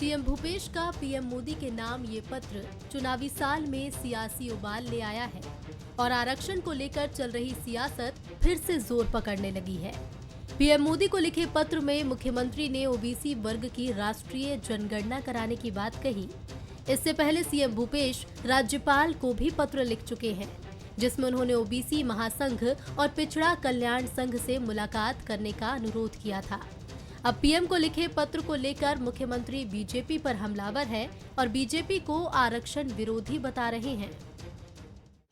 CM Bhupesh का PM Modi के नाम ये पत्र चुनावी साल में सियासी उबाल ले आया है और आरक्षण को लेकर चल रही सियासत फिर से जोर पकड़ने लगी है। पीएम मोदी को लिखे पत्र में मुख्यमंत्री ने ओबीसी वर्ग की राष्ट्रीय जनगणना कराने की बात कही। इससे पहले सीएम भूपेश राज्यपाल को भी पत्र लिख चुके हैं, जिसमें उन्होंने ओबीसी महासंघ और पिछड़ा कल्याण संघ से मुलाकात करने का अनुरोध किया था। अब पीएम को लिखे पत्र को लेकर मुख्यमंत्री बीजेपी पर हमलावर है और बीजेपी को आरक्षण विरोधी बता रहे हैं।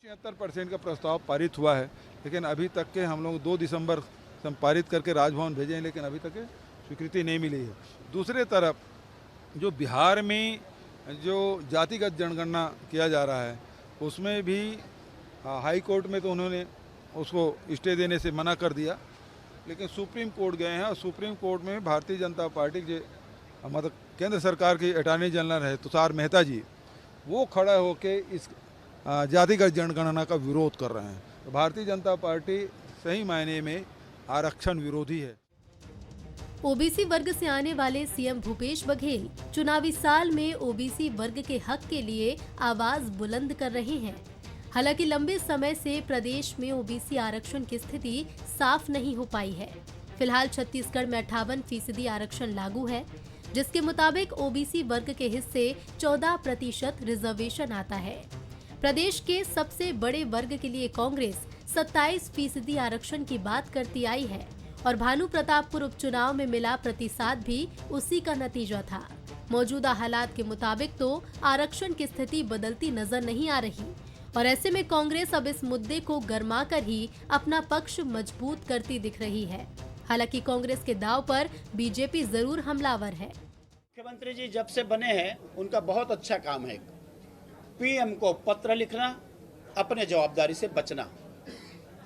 76% का प्रस्ताव पारित हुआ है, लेकिन अभी तक के हम लोग 2 दिसंबर पारित करके राजभवन भेजे हैं, लेकिन अभी तक स्वीकृति नहीं मिली है। दूसरे तरफ जो बिहार में जो जातिगत जनगणना किया जा रहा है, उसमें भी हाई कोर्ट में तो उन्होंने उसको स्टे देने से मना कर दिया, लेकिन सुप्रीम कोर्ट गए हैं और सुप्रीम कोर्ट में भारतीय जनता पार्टी के मतलब केंद्र सरकार की अटॉर्नी जनरल है तुषार मेहता जी, वो खड़ा होकर इस जातिगत जनगणना का विरोध कर रहे हैं। तो भारतीय जनता पार्टी सही मायने में आरक्षण विरोधी है। ओबीसी वर्ग से आने वाले सीएम भूपेश बघेल चुनावी साल में ओबीसी वर्ग के हक के लिए आवाज बुलंद कर रहे हैं। हालांकि लंबे समय से प्रदेश में ओबीसी आरक्षण की स्थिति साफ नहीं हो पाई है। फिलहाल छत्तीसगढ़ में 58% आरक्षण लागू है, जिसके मुताबिक ओबीसी वर्ग के हिस्से 14% रिजर्वेशन आता है। प्रदेश के सबसे बड़े वर्ग के लिए कांग्रेस 27% आरक्षण की बात करती आई है और भानु प्रतापपुर उपचुनाव में मिला प्रतिसाद भी उसी का नतीजा था। मौजूदा हालात के मुताबिक तो आरक्षण की स्थिति बदलती नजर नहीं आ रही और ऐसे में कांग्रेस अब इस मुद्दे को गरमा कर ही अपना पक्ष मजबूत करती दिख रही है। हालांकि कांग्रेस के दाव पर बीजेपी जरूर हमलावर है। मुख्यमंत्री जी जब से बने हैं उनका बहुत अच्छा काम है, पीएम को पत्र लिखना, अपने जवाबदारी से बचना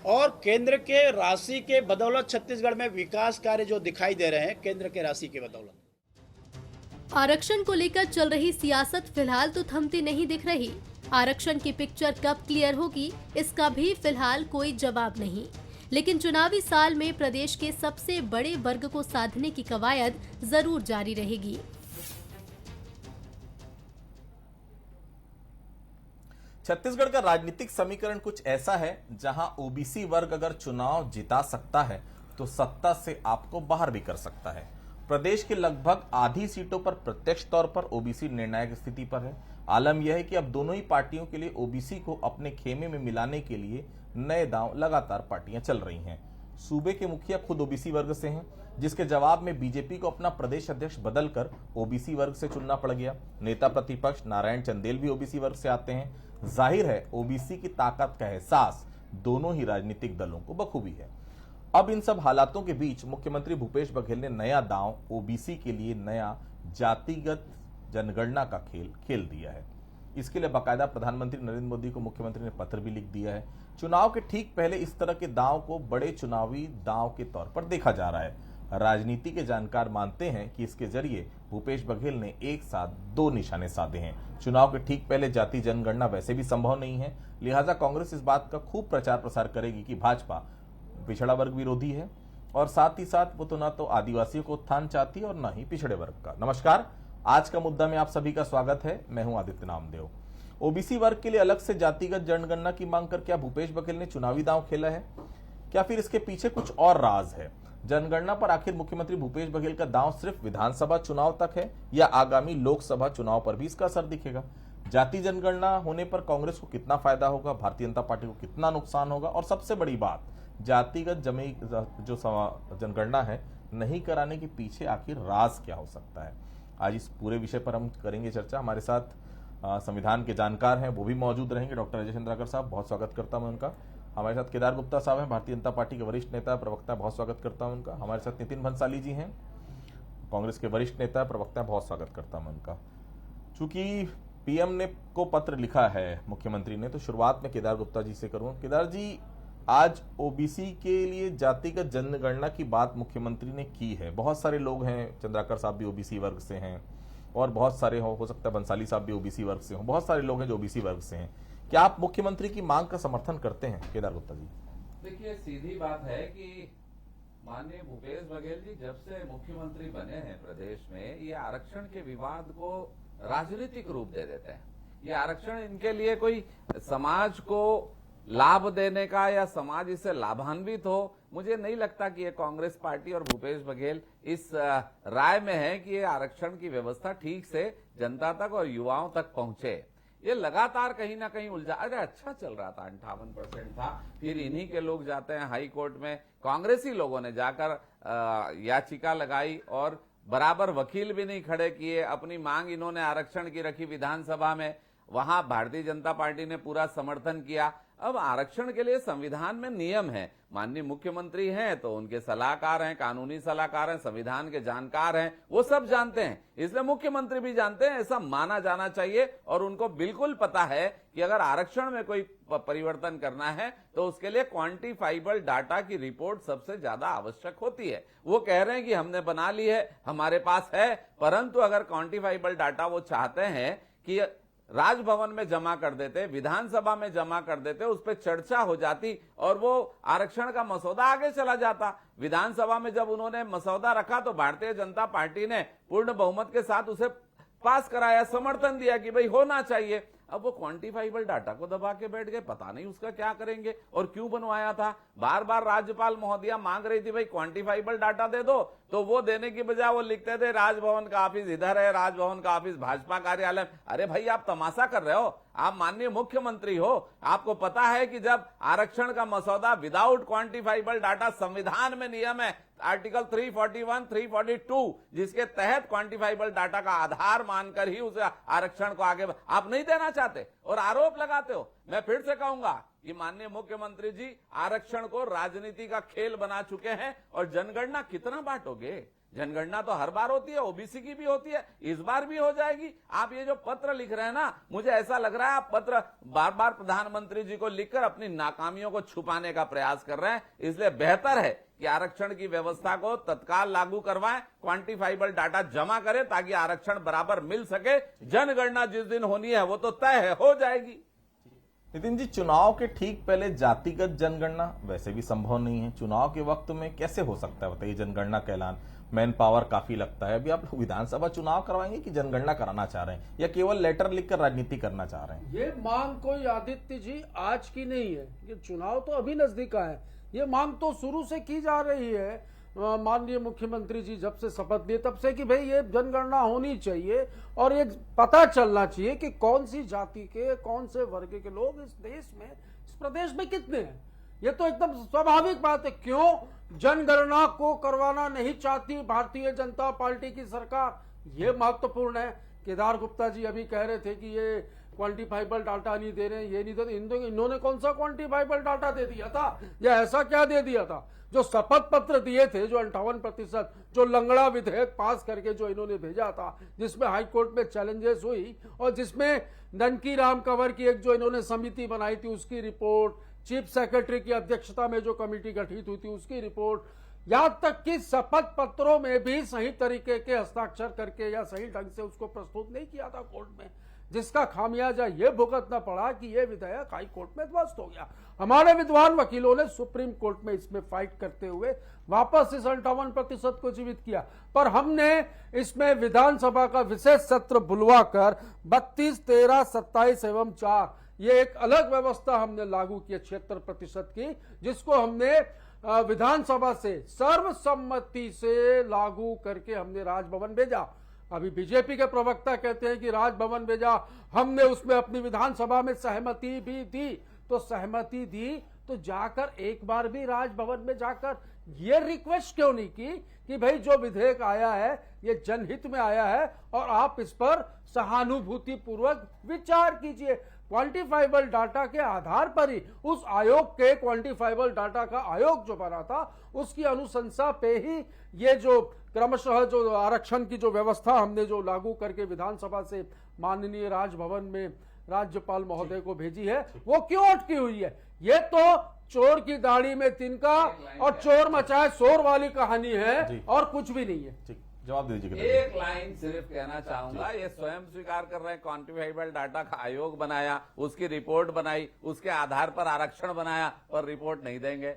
और केंद्र के राशि के बदौलत छत्तीसगढ़ में विकास कार्य जो दिखाई दे रहे हैं केंद्र के राशि की बदौलत। आरक्षण को लेकर चल रही सियासत फिलहाल तो थमती नहीं दिख रही। आरक्षण की पिक्चर कब क्लियर होगी, इसका भी फिलहाल कोई जवाब नहीं। लेकिन चुनावी साल में प्रदेश के सबसे बड़े वर्ग को साधने की कवायद जरूर जारी रहेगी। छत्तीसगढ़ का राजनीतिक समीकरण कुछ ऐसा है जहां ओबीसी वर्ग अगर चुनाव जिता सकता है तो सत्ता से आपको बाहर भी कर सकता है। प्रदेश के लगभग आधी सीटों पर प्रत्यक्ष तौर पर ओबीसी निर्णायक स्थिति पर है। आलम यह है कि अब दोनों ही पार्टियों के लिए ओबीसी को अपने खेमे में मिलाने के लिए नए दांव लगातार पार्टियां चल रही हैं। सूबे के मुखिया खुद ओबीसी वर्ग से हैं, जिसके जवाब में बीजेपी को अपना प्रदेश अध्यक्ष बदलकर ओबीसी वर्ग से चुनना पड़ गया। नेता प्रतिपक्ष नारायण चंदेल भी ओबीसी वर्ग से आते हैं। जाहिर है ओबीसी की ताकत का एहसास दोनों ही राजनीतिक दलों को बखूबी है। अब इन सब हालातों के बीच मुख्यमंत्री भूपेश बघेल ने नया दांव ओबीसी के लिए नया जातिगत जनगणना का खेल खेल दिया है। इसके लिए बाकायदा प्रधानमंत्री नरेंद्र मोदी को मुख्यमंत्री ने पत्र भी लिख दिया है। चुनाव के ठीक पहले इस तरह के दांव को बड़े चुनावी दांव के तौर पर देखा जा रहा है। राजनीति के जानकार मानते हैं कि इसके जरिए भूपेश बघेल ने एक साथ 2 निशाने साधे हैं। चुनाव के ठीक पहले जाति जनगणना वैसे भी संभव नहीं है, लिहाजा कांग्रेस इस बात का खूब प्रचार प्रसार करेगी कि भाजपा पिछड़ा वर्ग विरोधी है और साथ ही साथ वो तो ना तो आदिवासियों को उत्थान चाहती है और ना ही पिछड़े वर्ग का। नमस्कार, आज का मुद्दा में आप सभी का स्वागत है। मैं हूं आदित्य नामदेव। ओबीसी वर्ग के लिए अलग से जातिगत जनगणना की मांग कर क्या भूपेश बघेल ने चुनावी दांव खेला है? क्या फिर इसके पीछे कुछ और राज है? जनगणना पर आखिर मुख्यमंत्री भूपेश बघेल का दांव सिर्फ विधानसभा चुनाव तक है या आगामी लोकसभा चुनाव पर भी इसका असर दिखेगा? जाति जनगणना होने पर कांग्रेस को कितना फायदा होगा, भारतीय जनता पार्टी को कितना नुकसान होगा और सबसे बड़ी बात, जातिगत जो जनगणना है नहीं कराने के पीछे आखिर राज क्या हो सकता है? आज इस पूरे विषय पर हम करेंगे चर्चा। हमारे साथ संविधान के जानकार हैं, वो भी मौजूद रहेंगे। डॉक्टर अजय चंद्राकर साहब, बहुत स्वागत करता हूं उनका। हमारे साथ केदार गुप्ता साहब हैं, भारतीय जनता पार्टी के वरिष्ठ नेता प्रवक्ता, बहुत स्वागत करता हूं उनका। हमारे साथ नितिन भंसाली जी हैं, कांग्रेस के वरिष्ठ नेता प्रवक्ता, बहुत स्वागत करता हूं उनका। चूंकि पीएम ने को पत्र लिखा है मुख्यमंत्री ने, तो शुरुआत में केदार गुप्ता जी से करूंगा। केदार जी, आज ओबीसी के लिए जातिगत जनगणना की बात मुख्यमंत्री ने की है। बहुत सारे लोग हैं, चंद्राकर साहब भी ओबीसी वर्ग से हैं और बहुत सारे हो सकता है बंसाली साहब भी ओबीसी वर्ग से हो, बहुत सारे लोग हैं जो ओबीसी वर्ग से हैं। क्या आप मुख्यमंत्री की मांग का समर्थन करते हैं केदार गुप्ता जी? देखिए, सीधी बात है कि माननीय भूपेश बघेल जी जब से मुख्यमंत्री बने हैं प्रदेश में, ये आरक्षण के विवाद को राजनीतिक रूप दे देते हैं। ये आरक्षण इनके लिए कोई समाज को लाभ देने का या समाज इससे लाभान्वित हो, मुझे नहीं लगता कि ये कांग्रेस पार्टी और भूपेश बघेल इस राय में है कि ये आरक्षण की व्यवस्था ठीक से जनता तक और युवाओं तक पहुंचे। ये लगातार कहीं ना कहीं उलझा, अरे अच्छा चल रहा था, 58% था, फिर इन्हीं के लोग जाते हैं हाई कोर्ट में, कांग्रेसी लोगों ने जाकर याचिका लगाई और बराबर वकील भी नहीं खड़े किए, अपनी मांग इन्होंने आरक्षण की रखी विधानसभा में, वहां भारतीय जनता पार्टी ने पूरा समर्थन किया। अब आरक्षण के लिए संविधान में नियम है, माननीय मुख्यमंत्री हैं तो उनके सलाहकार हैं, कानूनी सलाहकार हैं, संविधान के जानकार हैं, वो सब जानते हैं, इसलिए मुख्यमंत्री भी जानते हैं, ऐसा माना जाना चाहिए। और उनको बिल्कुल पता है कि अगर आरक्षण में कोई परिवर्तन करना है तो उसके लिए क्वांटिफाइबल डाटा की रिपोर्ट सबसे ज्यादा आवश्यक होती है। वो कह रहे हैं कि हमने बना ली है, हमारे पास है, परंतु अगर क्वांटिफाइबल डाटा वो चाहते हैं कि राजभवन में जमा कर देते, विधानसभा में जमा कर देते, उस पर चर्चा हो जाती और वो आरक्षण का मसौदा आगे चला जाता। विधानसभा में जब उन्होंने मसौदा रखा तो भारतीय जनता पार्टी ने पूर्ण बहुमत के साथ उसे पास कराया, समर्थन दिया कि भाई होना चाहिए। अब वो क्वांटिफाइबल डाटा को दबा के बैठ गए, पता नहीं उसका क्या करेंगे और क्यों बनवाया था। बार बार राज्यपाल महोदया मांग रही थी भाई क्वांटिफाइबल डाटा दे दो, तो वो देने की बजाय वो लिखते थे राजभवन का ऑफिस इधर है, राजभवन का ऑफिस भाजपा कार्यालय। अरे भाई आप तमाशा कर रहे हो, आप माननीय मुख्यमंत्री हो, आपको पता है कि जब आरक्षण का मसौदा विदाउट क्वांटिफाइबल डाटा, संविधान में नियम है आर्टिकल 341, 342 जिसके तहत क्वांटिफाइबल डाटा का आधार मानकर ही उसे आरक्षण को आगे आप नहीं देना चाहते और आरोप लगाते हो। मैं फिर से कहूंगा कि माननीय मुख्यमंत्री जी आरक्षण को राजनीति का खेल बना चुके हैं। और जनगणना कितना बांटोगे? जनगणना तो हर बार होती है, ओबीसी की भी होती है, इस बार भी हो जाएगी। आप ये जो पत्र लिख रहे हैं ना, मुझे ऐसा लग रहा है आप पत्र बार बार प्रधानमंत्री जी को लिखकर अपनी नाकामियों को छुपाने का प्रयास कर रहे हैं। इसलिए बेहतर है कि आरक्षण की व्यवस्था को तत्काल लागू करवाएं, क्वांटिफाइबल डाटा जमा करें ताकि आरक्षण बराबर मिल सके। जनगणना जिस दिन होनी है वो तो तय है, हो जाएगी। नितिन जी, चुनाव के ठीक पहले जातिगत जनगणना वैसे भी संभव नहीं है, चुनाव के वक्त में कैसे हो सकता है बताइए जनगणना का ऐलान? मैन पावर काफी लगता है। अभी आप विधानसभा चुनाव करवाएंगे कि जनगणना कराना चाह रहे हैं या केवल लेटर लिखकर राजनीति करना चाह रहे हैं? ये मांग कोई आदित्य जी आज की नहीं है, ये चुनाव तो अभी नजदीक है, ये मांग तो शुरू से की जा रही है। माननीय मुख्यमंत्री जी जब से शपथ लिए तब से कि भाई ये जनगणना होनी चाहिए और ये पता चलना चाहिए कि कौन सी जाति के, कौन से वर्ग के लोग इस देश में, इस प्रदेश में कितने हैं। ये तो एकदम स्वाभाविक बात है। क्यों जनगणना को करवाना नहीं चाहती भारतीय जनता पार्टी की सरकार, ये महत्वपूर्ण है। केदार गुप्ता जी अभी कह रहे थे कि ये क्वांटिफाइबल डाटा नहीं दे रहे, ये नहीं दे रहे। इन्होंने कौन सा क्वांटिफाइबल डाटा दे दिया था या ऐसा क्या दे दिया था? जो शपथ पत्र दिए थे, जो 58%, जो लंगड़ा विधेयक पास करके जो इन्होंने भेजा था, जिसमें हाईकोर्ट में चैलेंजेस हुई और जिसमें ननकी राम कंवर की एक जो इन्होंने समिति बनाई थी उसकी रिपोर्ट, चीफ सेक्रेटरी की अध्यक्षता में जो कमेटी गठित हुई थी उसकी रिपोर्ट, यहां तक कि शपथ पत्रों में भी सही तरीके के हस्ताक्षर करके या सही ढंग से उसको प्रस्तुत नहीं किया था कोर्ट में, जिसका खामियाजा ये भुगतना पड़ा कि ये विधेयक हाई कोर्ट में ध्वस्त हो गया। हमारे विद्वान वकीलों ने सुप्रीम कोर्ट में इसमें फाइट करते हुए वापस इस 58% को जीवित किया, पर हमने इसमें विधानसभा का विशेष सत्र बुलवाकर 32, 13, 27 एवं 4 ये एक अलग व्यवस्था हमने लागू की 76% की, जिसको हमने विधानसभा से सर्वसम्मति से लागू करके हमने राजभवन भेजा। अभी बीजेपी के प्रवक्ता कहते हैं कि राजभवन भेजा, हमने उसमें अपनी विधानसभा में सहमति भी दी। तो सहमति दी तो जाकर एक बार भी राजभवन में जाकर ये रिक्वेस्ट क्यों नहीं की कि भाई जो विधेयक आया है ये जनहित में आया है और आप इस पर सहानुभूति पूर्वक विचार कीजिए। क्वांटिफाइबल डाटा के आधार पर ही उस आयोग के क्वांटिफाइबल डाटा का आयोग जो बना था उसकी अनुशंसा पे ही ये जो क्रमशः जो आरक्षण की जो व्यवस्था हमने जो लागू करके विधानसभा से माननीय राजभवन में राज्यपाल महोदय को भेजी है वो क्यों अटकी हुई है? ये तो चोर की दाढ़ी में तिनका और चोर मचाए शोर वाली कहानी है और कुछ भी नहीं है। जवाब दीजिए। एक लाइन सिर्फ कहना चाहूंगा, ये स्वयं स्वीकार कर रहे हैं क्वांटिफाइबल डाटा का आयोग बनाया, उसकी रिपोर्ट बनाई, उसके आधार पर आरक्षण बनाया और रिपोर्ट नहीं देंगे।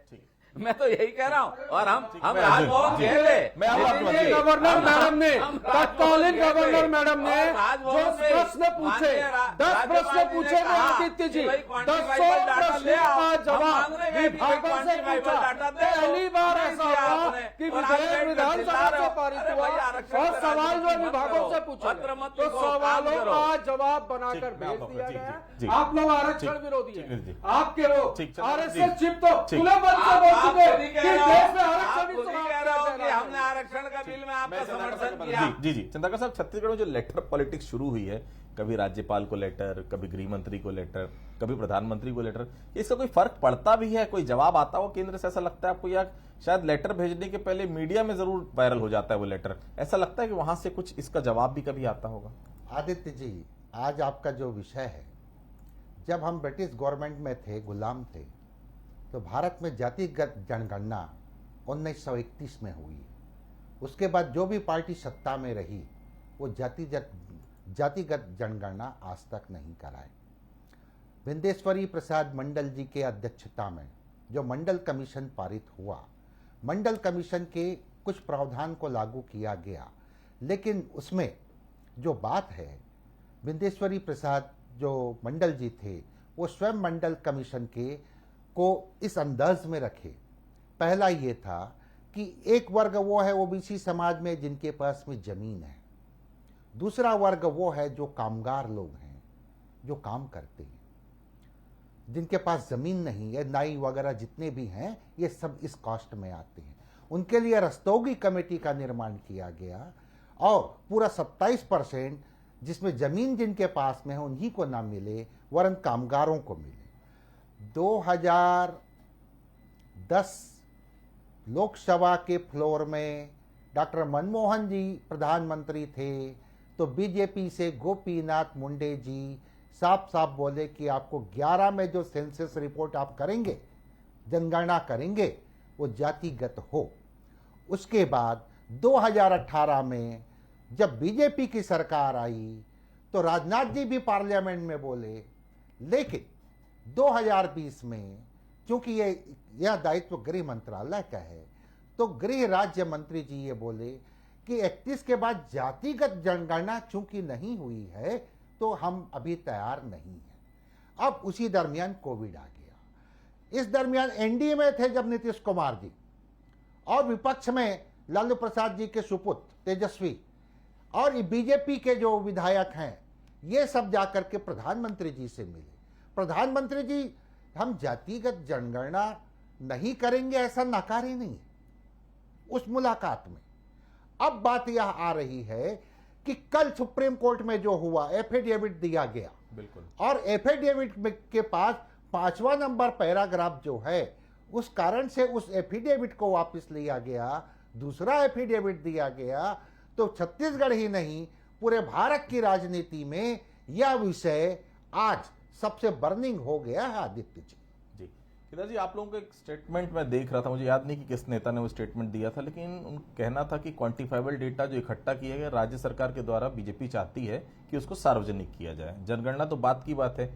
मैं तो यही कह रहा हूँ। और हम राजभवन गए थे, मैं आपको दिल्ली के गवर्नर मैडम ने, तत्कालीन गवर्नर मैडम ने जो प्रश्न पूछे, 10 प्रश्न पूछे आदित्य जी, 10 प्रश्नों का जवाब विभागों से पूछा। पहली बार ऐसा हुआ कि विधेयक विधानसभा से पारित हुआ और सवाल जो विभागों से पूछा तो सवालों का जवाब बनाकर भेज दिया गया। आप लोग आरक्षण विरोधी हैं, आपके लोग आरएसएस चिप तो खुले मन से बोल चुके कि देश में आरक्षण हमने आरक्षण का बिल में आपका समर्थन किया। जी जी चंद्रकांत साहब, छत्तीसगढ़ में जो लेटर पॉलिटिक्स शुरू हुई है, कभी राज्यपाल को लेटर, कभी गृह मंत्री को लेटर, कभी प्रधानमंत्री को लेटर, इसका कोई फर्क पड़ता भी है? कोई जवाब आता हो केंद्र से, ऐसा लगता है आपको? या शायद लेटर भेजने के पहले मीडिया में जरूर वायरल हो जाता है वो लेटर, ऐसा लगता है कि वहां से कुछ इसका जवाब भी कभी आता होगा? आदित्य जी, आज आपका जो विषय है, जब हम ब्रिटिश गवर्नमेंट में थे, गुलाम थे, तो भारत में जातिगत जनगणना 1931 में हुई। उसके बाद जो भी पार्टी सत्ता में रही वो जातिगत जनगणना आज तक नहीं कराए। बिंदेश्वरी प्रसाद मंडल जी के अध्यक्षता में जो मंडल कमीशन पारित हुआ, मंडल कमीशन के कुछ प्रावधान को लागू किया गया, लेकिन उसमें जो बात है, बिंदेश्वरी प्रसाद जो मंडल जी थे वो स्वयं मंडल कमीशन को इस अंदाज में रखे। पहला ये था कि एक वर्ग वो है ओबीसी समाज में जिनके पास में जमीन है, दूसरा वर्ग वो है जो कामगार लोग हैं, जो काम करते हैं, जिनके पास जमीन नहीं है, नाई वगैरह जितने भी हैं ये सब इस कास्ट में आते हैं। उनके लिए रस्तोगी कमेटी का निर्माण किया गया और पूरा 27% जिसमें जमीन जिनके पास में है उन्हीं को ना मिले, वरन कामगारों को मिले। 2010 लोकसभा के फ्लोर में डॉक्टर मनमोहन जी प्रधानमंत्री थे तो बीजेपी से गोपीनाथ मुंडे जी साफ साफ बोले कि आपको 11 में जो सेंसस रिपोर्ट आप करेंगे, जनगणना करेंगे, वो जातिगत हो। उसके बाद 2018 में जब बीजेपी की सरकार आई तो राजनाथ जी भी पार्लियामेंट में बोले, लेकिन 2020 में क्योंकि यह दायित्व गृह मंत्रालय का है तो गृह राज्य मंत्री जी ये बोले कि 31 के बाद जातिगत जनगणना चूंकि नहीं हुई है तो हम अभी तैयार नहीं हैं। अब उसी दरमियान कोविड आ गया। इस दरमियान एनडीए में थे जब नीतीश कुमार जी और विपक्ष में लालू प्रसाद जी के सुपुत्र तेजस्वी और बीजेपी के जो विधायक हैं ये सब जाकर के प्रधानमंत्री जी से मिले। प्रधानमंत्री जी हम जातिगत जनगणना नहीं करेंगे ऐसा नकारे नहीं उस मुलाकात में। अब बात यह आ रही है कि कल सुप्रीम कोर्ट में जो हुआ, एफिडेविट दिया गया, बिल्कुल, और एफिडेविट के पास 5वां नंबर पैराग्राफ जो है उस कारण से उस एफिडेविट को वापस लिया गया, दूसरा एफिडेविट दिया गया। तो छत्तीसगढ़ ही नहीं पूरे भारत की राजनीति में यह विषय आज सबसे बर्निंग हो गया है। आदित्य जी, केदार जी, आप लोगों का एक स्टेटमेंट मैं देख रहा था, मुझे याद नहीं कि किस नेता ने वो स्टेटमेंट दिया था, लेकिन उनका कहना था कि क्वांटिफाइबल डेटा जो इकट्ठा किया गया राज्य सरकार के द्वारा बीजेपी चाहती है कि उसको सार्वजनिक किया जाए। जनगणना तो बात की बात है,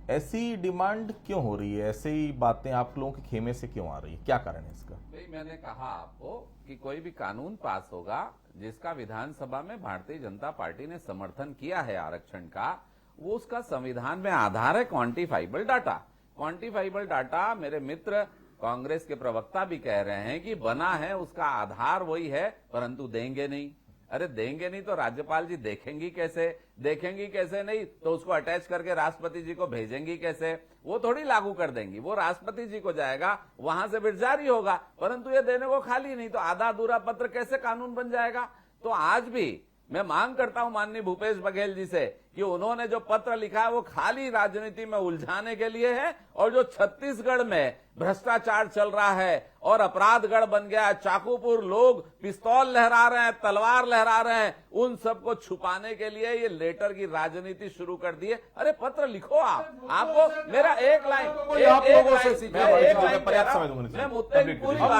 ऐसी डिमांड क्यों हो रही है? ऐसी बातें आप लोगों के खेमे से क्यों आ रही है? क्या कारण है इसका? भाई, मैंने कहा आपको कि कोई भी कानून पास होगा जिसका विधानसभा में भारतीय जनता पार्टी ने समर्थन किया है आरक्षण का, वो उसका संविधान में आधार है क्वांटिफाइबल डाटा। क्वांटिफाइबल डाटा मेरे मित्र कांग्रेस के प्रवक्ता भी कह रहे हैं कि बना है, उसका आधार वही है, परंतु देंगे नहीं। अरे देंगे नहीं तो राज्यपाल जी देखेंगी कैसे नहीं तो उसको अटैच करके राष्ट्रपति जी को भेजेंगी कैसे? वो थोड़ी लागू कर देंगी, वो राष्ट्रपति जी को जाएगा, वहां से फिर जारी होगा, परंतु ये देने को खाली नहीं, तो आधा अधूरा पत्र कैसे कानून बन जाएगा? तो आज भी मैं मांग करता हूं माननीय भूपेश बघेल जी से कि उन्होंने जो पत्र लिखा है वो खाली राजनीति में उलझाने के लिए है, और जो छत्तीसगढ़ में भ्रष्टाचार चल रहा है और अपराधगढ़ बन गया है, चाकूपुर लोग पिस्तौल लहरा रहे हैं, तलवार लहरा रहे हैं, उन सबको छुपाने के लिए ये लेटर की राजनीति शुरू कर दी है। अरे पत्र लिखो आपको मेरा एक लाइन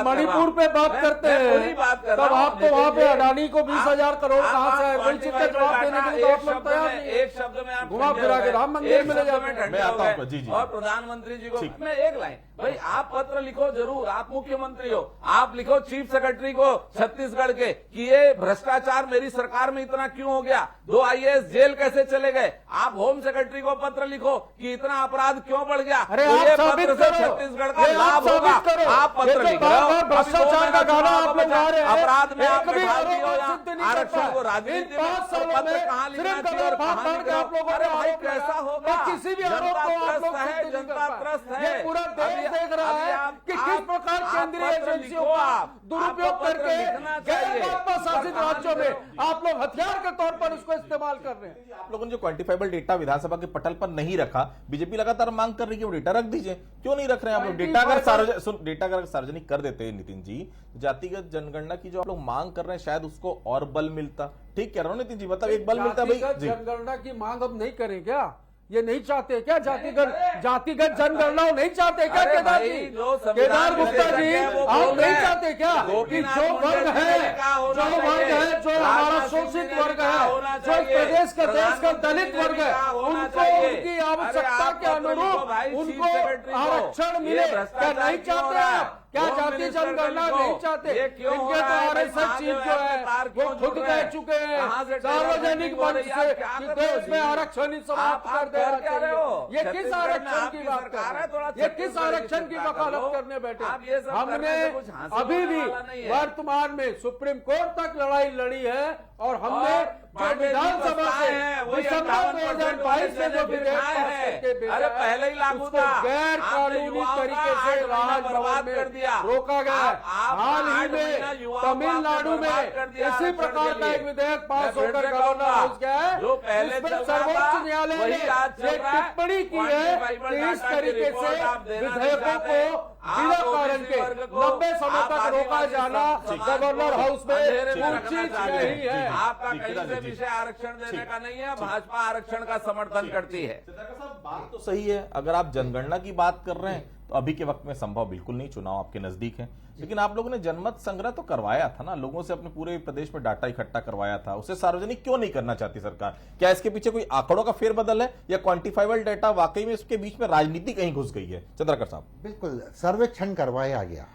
मणिपुर पे बात करते हैं, तब आप तो वहां पे अडानी को 20,000 करोड़ कहां से आए? कोई चिंता जवाब देने के लिए तो आप लोग तैयार नहीं। एक शब्द में आप घुमा ठंडे फिरा हो के गए, राम मंदिर एक में शब्द ले जाते में हैं। ठंडे मैं हो आता हूं गए। जी, जी। और प्रधानमंत्री जी को मैं एक लाइन, भाई आप पत्र लिखो जरूर, आप मुख्यमंत्री हो, आप लिखो चीफ सेक्रेटरी को छत्तीसगढ़ के कि ये भ्रष्टाचार मेरी सरकार में इतना क्यों हो गया, 2 IAS जेल कैसे चले गए। आप होम सेक्रेटरी को पत्र लिखो कि इतना अपराध क्यों बढ़ गया। अरे तो आप ये साबित पत्र से करो, छत्तीसगढ़ का ये आप लाभ होगा। साबित करो। आप ये पत्र तो लिख रहे हो, बार-बार भ्रष्टाचार का गाना आप लोग गा रहे हैं। अपराध में एक आप भी बैठा दिए हो आरोप या सिद्ध नहीं कर आरक्षण को पाए। राजनीति इन 5 सालों पत्र में कहाँ लिखना सिर्फ चाहिए और गलत कहाँ फाड़ नहीं के आप लोगों अरे ने भाई आरोप कैसा लगाया। होगा, ये किसी भी आरोप जनता को आप त्रस्त लोग है, सिद्ध नहीं कर जनता पाए। त्रस्त ये है। पूरा देश अभी देख रहा अभी है आप- कि आप- किस प्रकार आप केंद्रीय पत्र एजेंसियों लिखो, का आप दुरुपयोग आपको पत्र करके लिखना गैर चाहिए। भाजपा शासित पर राज्यों में कहाँ आप लोग हथियार के तौर पर उसको इस्तेमाल कर रहे हैं। आप लोगों ने जो क्वांटिफाइबल डेटा विधानसभा के पटल पर नहीं रखा, बीजेपी लगातार मांग कर रही है वो डेटा रख दीजिए, क्यों नहीं रख रहे हैं आप लोग? डेटा अगर सार्वजनिक कर देते हैं नितिन जी, जातिगत जनगणना की जो आप लोग मांग कर रहे हैं शायद उसको और बल मिलता। ठीक कह रहा हूं नितिन जी, मतलब एक बल मिलता भाई जातिगत जी। जनगणना की मांग अब नहीं करें क्या? ये नहीं चाहते क्या? जातिगत जनगणना नहीं चाहते क्या? अरे केदार भाई, जी, जो संविधान केदार में गुप्ता लिखा जी, है वो आप बोल नहीं रहे हैं। चाहते क्या कि गोपीनाथ जो मुंडे वर्ग जी है, ने लिखा होना जो वर्ग चाहिए। है, जो हमारा राजनाथ सिंह शोषित जी ने वर्ग लिखा है, होना जो चाहिए। प्रदेश का देश का प्रधानमंत्री दलित ने वर्ग है, लिखा होना उनको चाहिए। उनकी अरे आवश्यकता आप के पत्र लिखो अनुरूप भाई, चीफ उनको सेक्रेटरी को। आरक्षण ये मिले। क्या भ्रष्टाचार नहीं क्यों हो चाहते रहा है? आप? क्या होम जाति मिनिस्टर को जनगणना लिखो। नहीं चाहते? ये क्यों हो इनके रहा तो है? RSS चीफ जो है तार वो क्यों खुद जुड़ कह रहे हैं? चुके हैं कहाँ से सार्वजनिक हो रही मंच है? से क्या कि कर रहे हो देश में जी? आरक्षण ही समाप्त आप कर देना क्या रहे हो? चाहिए। ये किस छत्तीसगढ़ में आरक्षण की आपकी बात सरकार कर है, थोड़ा रहे हैं? ये किस छत्तीसगढ़ की आरक्षण की चिंता वकालत करो। करने बैठे? आप ये सब हमने करने से कुछ हासिल अभी भी होने वाला नहीं है। वर्तमान में सुप्रीम कोर्ट तक लड़ाई लड़ी है और हमने और जो पांडे जी विधानसभा बताए से हैं, वही दिसंबर 58% 2022 में जो विधेयक बिठाए पास हैं। करके भेजा अरे है, पहले ही लागू उसको था। गैर आपने कानूनी युवाओं का तरीके से 8 महीना राजभवन बर्बाद में कर दिया। रोका गया है। आप हाल ही 8 महीना में युवाओं को तमिलनाडु आपने में बर्बाद कर दिया इसी आरक्षण प्रकार के का लिए। एक विधेयक पास मैं फिर होकर से गवर्नर कहूंगा, हाउस गया है, जो पहले जिसमें चल रहा सर्वोच्च था, न्यायालय वही ने आज चल एक रहा है। टिप्पणी की है क्वांटिफाइबल कि इस डाटा की तरीके से रिपोर्ट आप देना नहीं विधेयकों चाहते। को आप बिना ओबीसी कारण के वर्ग को, लंबे समय आप तक रोका आदिवासी जाना समाज गवर्नर को हाउस में अंधेरे में उचित रखना चाहते नहीं है। हैं। आपका ठीक है, कहीं से जी। विषय आरक्षण देने का नहीं है, भाजपा आरक्षण का समर्थन करती है। बात तो सही है, अगर आप जनगणना की बात कर रहे हैं तो अभी के वक्त में संभव बिल्कुल नहीं, चुनाव आपके नजदीक है, लेकिन आप लोगों ने जनमत संग्रह तो करवाया था ना, लोगों से अपने पूरे प्रदेश में डाटा इकट्ठा करवाया था, उसे सार्वजनिक क्यों नहीं करना चाहती सरकार? क्या इसके पीछे कोई आंकड़ों का फेरबदल है या क्वांटिफाइबल डाटा वाकई में इसके बीच में राजनीति कहीं घुस गई है? चंद्रकर साहब, बिल्कुल सर्वेक्षण करवाया गया,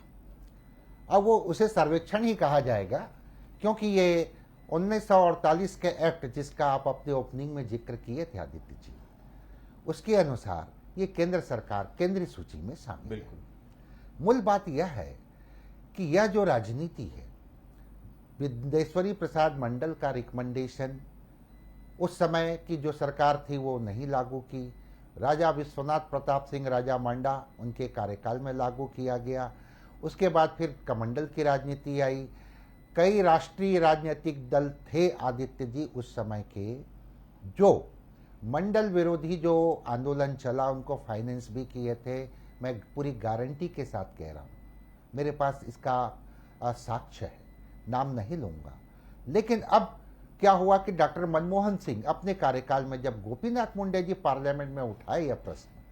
अब वो उसे सर्वेक्षण ही कहा जाएगा क्योंकि ये 1948 के एक्ट जिसका आप अपने ओपनिंग में जिक्र किए थे आदित्य जी, उसके अनुसार ये केंद्र सरकार केंद्रीय सूची में शामिल है। बिल्कुल। मूल बात यह है कि यह जो राजनीति है, विदेश्वरी प्रसाद मंडल का रिकमेंडेशन उस समय की जो सरकार थी वो नहीं लागू की, राजा विश्वनाथ प्रताप सिंह राजा मांडा उनके कार्यकाल में लागू किया गया, उसके बाद फिर कमंडल की राजनीति आई, कई राष्ट्रीय राजनीतिक दल थे आदित्य जी उस समय के, जो मंडल विरोधी जो आंदोलन चला उनको फाइनेंस भी किए थे। मैं पूरी गारंटी के साथ कह रहा हूँ, मेरे पास इसका साक्ष्य है, नाम नहीं लूँगा। लेकिन अब क्या हुआ कि डॉक्टर मनमोहन सिंह अपने कार्यकाल में जब गोपीनाथ मुंडे जी पार्लियामेंट में उठाए यह प्रश्न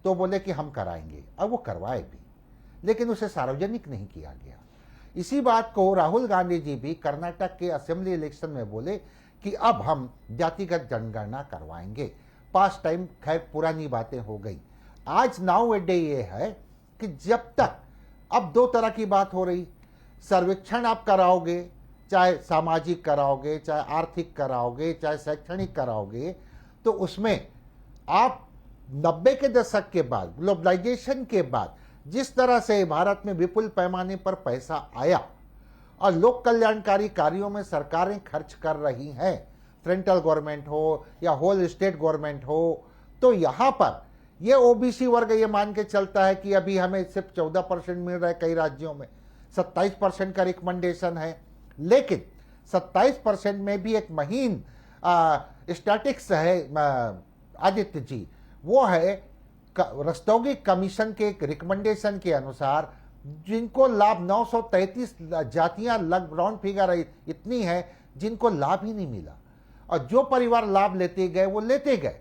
तो बोले कि हम कराएंगे, अब वो करवाए भी, लेकिन उसे सार्वजनिक नहीं किया गया। इसी बात को राहुल गांधी जी भी कर्नाटक के असेंबली इलेक्शन में बोले कि अब हम जातिगत जनगणना करवाएंगे। पास्ट टाइम खैर पुरानी बातें हो गई। आज नाउ ए डे ये है कि जब तक अब दो तरह की बात हो रही, सर्वेक्षण आप कराओगे, चाहे सामाजिक कराओगे, चाहे आर्थिक कराओगे, चाहे शैक्षणिक कराओगे, तो उसमें आप 90 के दशक के बाद, ग्लोबलाइजेशन के बाद जिस तरह से भारत में विपुल पैमाने पर पैसा आया और लोक कल्याणकारी कार्यों में सरकारें खर्च कर रही हैं, सेंट्रल गवर्नमेंट हो या होल स्टेट गवर्नमेंट हो, तो यहाँ पर ये ओबीसी वर्ग ये मान के चलता है कि अभी हमें सिर्फ 14% मिल रहा है, कई राज्यों में 27% का रिकमेंडेशन है, लेकिन 27% में भी एक महीन स्टैटिक्स है आदित्य जी, वो है रस्तोगी कमीशन के एक रिकमेंडेशन के अनुसार जिनको लाभ 933 जातियां लग राउंड फिगर इतनी है जिनको लाभ ही नहीं मिला, और जो परिवार लाभ लेते गए वो लेते गए।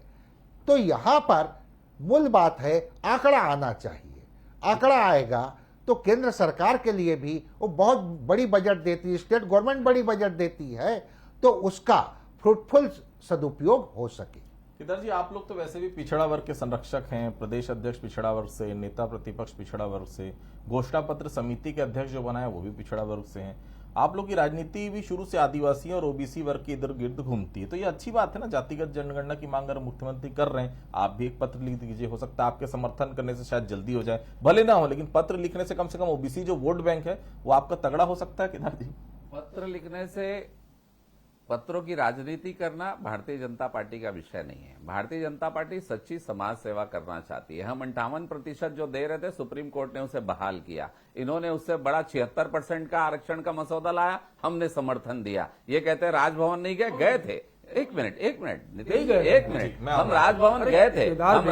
तो यहाँ पर मूल बात है आंकड़ा आना चाहिए, आंकड़ा आएगा तो केंद्र सरकार के लिए भी वो बहुत बड़ी बजट देती है, स्टेट गवर्नमेंट बड़ी बजट देती है, तो उसका फ्रूटफुल सदुपयोग हो सके। केदार जी, आप लोग तो वैसे भी पिछड़ा वर्ग के संरक्षक हैं, प्रदेश अध्यक्ष पिछड़ा वर्ग से, नेता प्रतिपक्ष पिछड़ा वर्ग से, घोषणा पत्र समिति के अध्यक्ष जो बना है वो भी पिछड़ा वर्ग से हैं। आप लोग की राजनीति भी शुरू से आदिवासी और ओबीसी वर्ग के इधर गिर्द घूमती है, तो ये अच्छी बात है ना। जातिगत जनगणना की मांग अगर मुख्यमंत्री कर रहे हैं, आप भी एक पत्र लिख दीजिए, हो सकता है आपके समर्थन करने से शायद जल्दी हो जाए, भले ना हो, लेकिन पत्र लिखने से कम ओबीसी जो वोट बैंक है वो आपका तगड़ा हो सकता है। केदार जी, पत्र लिखने से पत्रों की राजनीति करना भारतीय जनता पार्टी का विषय नहीं है। भारतीय जनता पार्टी सच्ची समाज सेवा करना चाहती है। हम 58% जो दे रहे थे, सुप्रीम कोर्ट ने उसे बहाल किया। इन्होंने उससे बड़ा 76% का आरक्षण का मसौदा लाया, हमने समर्थन दिया। ये कहते हैं राजभवन नहीं गए थे। एक मिनट नितिन, एक मिनट, हम राजभवन गए थे, उन्होंने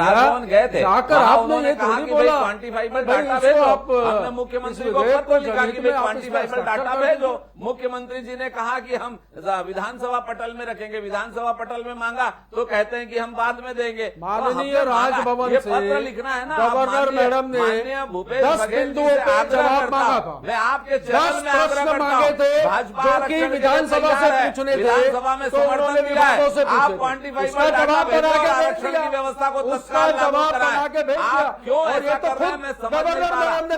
कहा कि भाई क्वांटिफाइबल डाटा भेजो। हमने मुख्यमंत्री को पत्र लिखा कि भाई क्वांटिफाइबल डाटा भेजो। मुख्यमंत्री जी ने कहा कि हम विधानसभा पटल में रखेंगे। विधानसभा पटल में मांगा तो कहते हैं कि हम बाद में देंगे। माननीय राजभवन से पत्र लिखना है ना। गवर्नर मैडम ने माननीय भूपेश बघेल जी से आग्रह करता हूं, मैं आपके चैनल में आग्रह करता हूं, भाजपा आरक्षण विधानसभा से पूछने थे, विधानसभा में समर्थन मिला है। आप क्वांटिफाइबल डाटा भेजो और आरक्षण की व्यवस्था को तत्काल लागू कराएं। आप क्यों ऐसा कर रहे हैं, मैं समझ नहीं पा रहा। आपने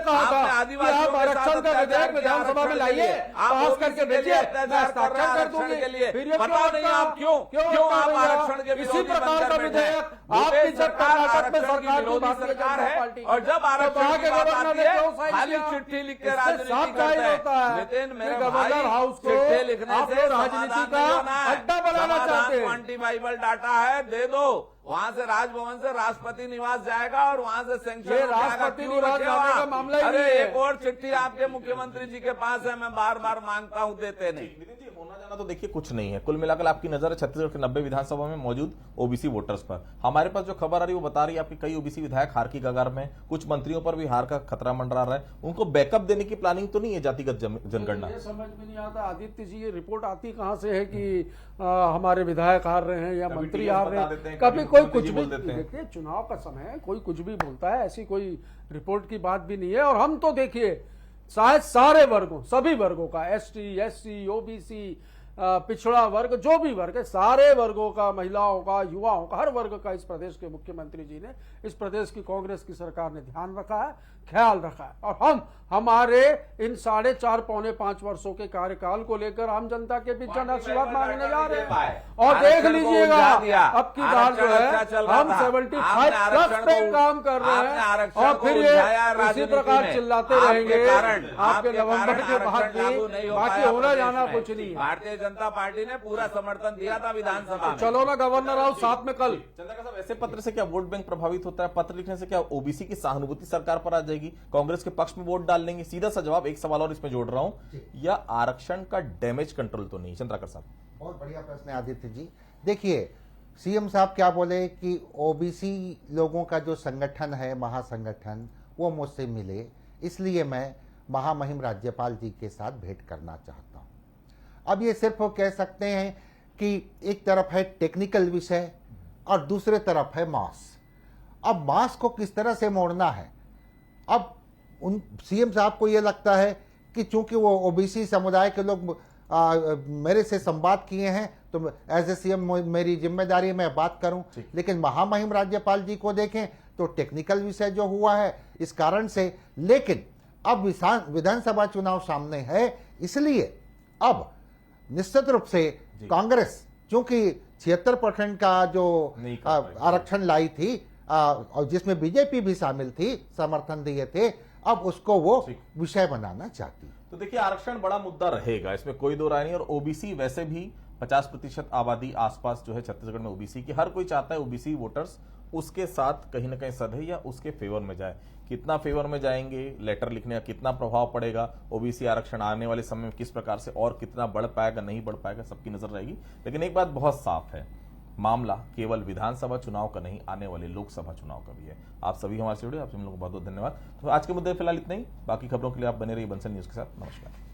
आदिवासियों के साथ अत्याचार विधानसभा में लाइए, आप करके भेजिए, अत्याचार कर रहे हैं आरक्षण के लिए। पता नहीं आप क्यों आप आरक्षण के विरोधी बनकर बैठे हैं। भूपेश सरकार आरक्षण की विरोधी सरकार है, और जब आरक्षण की बात आती है खाली चिट्ठी लिख के राजनीति करते हैं। नितिन, मेरे भाई, चिट्ठी लिखने से राजनीति का अड्डा बनाना चाहते हैं। क्वांटिफाइबल डाटा है, दे दो। वहां से राजभवन से राष्ट्रपति निवास जाएगा और वहां से सैंक्शन राष्ट्रपति निवास जाने का मामला ही अरे नहीं है। एक और चिट्ठी आपके मुख्यमंत्री जी के पास है, मैं बार बार मांगता हूं, देते नहीं। नितिन जी, होना जाना तो देखिए कुछ नहीं है। कुल मिलाकर आपकी नजर है छत्तीसगढ़ के 90 विधानसभा में मौजूद ओबीसी वोटर्स पर। हमारे पास जो खबर आ रही है वो बता रही है आपके कई ओबीसी विधायक हार की कगार में, कुछ मंत्रियों पर भी हार का खतरा मंडरा रहा है। उनको बैकअप देने की प्लानिंग तो नहीं है जातिगत जनगणना? ये समझ में नहीं आता आदित्य जी, ये रिपोर्ट आती कहां से है कि हमारे विधायक हार रहे हैं या मंत्री हार रहे हैं। कभी कोई कुछ भी, देखिए चुनाव का समय है, कोई कुछ भी बोलता है, ऐसी कोई रिपोर्ट की बात भी नहीं है। और हम तो देखिए शायद सारे वर्गों, सभी वर्गों का, एसटी, एससी, ओबीसी, पिछड़ा वर्ग, जो भी वर्ग है, सारे वर्गों का, महिलाओं का, युवाओं का, हर वर्ग का इस प्रदेश के मुख्यमंत्री जी ने, इस प्रदेश की कांग्रेस की सरकार ने ध्यान रखा है, ख्याल रखा है। और हम हमारे इन 4.5 पौने 5 वर्षों के कार्यकाल को लेकर आम जनता के बीच जन आशीर्वाद मांगने जा रहे हैं। और देख लीजिएगा अब की बार जो है हम 75+ पे काम कर रहे हैं, और फिर ये इसी प्रकार चिल्लाते रहेंगे आपके नवंबर के बाद भी, बाकी होना जाना कुछ नहीं है। भारतीय जनता पार्टी ने पूरा समर्थन दिया था विधानसभा में। चलो ना गवर्नर आओ साथ में कल। चंद्रका साहब, ऐसे पत्र से क्या वोट बैंक प्रभावित होता है? पत्र लिखने से क्या ओबीसी की सहानुभूति सरकार पर आ जाएगी, कांग्रेस के पक्ष में वोट डाल लेंगे? सीधा सा जवाब, एक सवाल और इसमें जोड़ रहा हूं, या आरक्षण का डैमेज कंट्रोल तो नहीं? चंद्रका साहब, बहुत बढ़िया प्रश्न है आदित्य जी। देखिए सीएम साहब क्या बोले कि ओबीसी लोगों का जो संगठन है, महासंगठन, वो मुझसे मिले, इसलिए मैं महामहिम राज्यपाल जी के साथ भेंट करना चाहता हूं। अब ये सिर्फ वो कह सकते हैं कि एक तरफ है टेक्निकल विषय और दूसरे तरफ है मास। अब मास को किस तरह से मोड़ना है, अब उन सीएम साहब को ये लगता है कि चूंकि वो ओबीसी समुदाय के लोग मेरे से संवाद किए हैं तो एज ए सीएम मेरी जिम्मेदारी मैं बात करूं, लेकिन महामहिम राज्यपाल जी को देखें तो टेक्निकल विषय जो हुआ है इस कारण से। लेकिन अब विधानसभा चुनाव सामने है, इसलिए अब निश्चित रूप से कांग्रेस चूंकि 76% का जो आरक्षण लाई थी और जिसमें बीजेपी भी शामिल थी, समर्थन दिए थे, अब उसको वो विषय बनाना चाहती। तो देखिए आरक्षण बड़ा मुद्दा रहेगा, इसमें कोई दो राय नहीं। और ओबीसी वैसे भी 50% आबादी आसपास जो है छत्तीसगढ़ में ओबीसी की, हर कोई चाहता है ओबीसी वोटर्स उसके साथ कहीं ना कहीं सधे या उसके फेवर में जाए। कितना फेवर में जाएंगे, लेटर लिखने का कितना प्रभाव पड़ेगा, ओबीसी आरक्षण आने वाले समय में किस प्रकार से और कितना बढ़ पाएगा नहीं बढ़ पाएगा, सबकी नजर रहेगी। लेकिन एक बात बहुत साफ है, मामला केवल विधानसभा चुनाव का नहीं, आने वाले लोकसभा चुनाव का भी है। आप सभी हमारे से जुड़े, आप हम लोगों को बहुत बहुत धन्यवाद। तो आज के मुद्दे फिलहाल इतना ही, बाकी खबरों के लिए आप बने रहिए बंसल न्यूज के साथ। नमस्कार।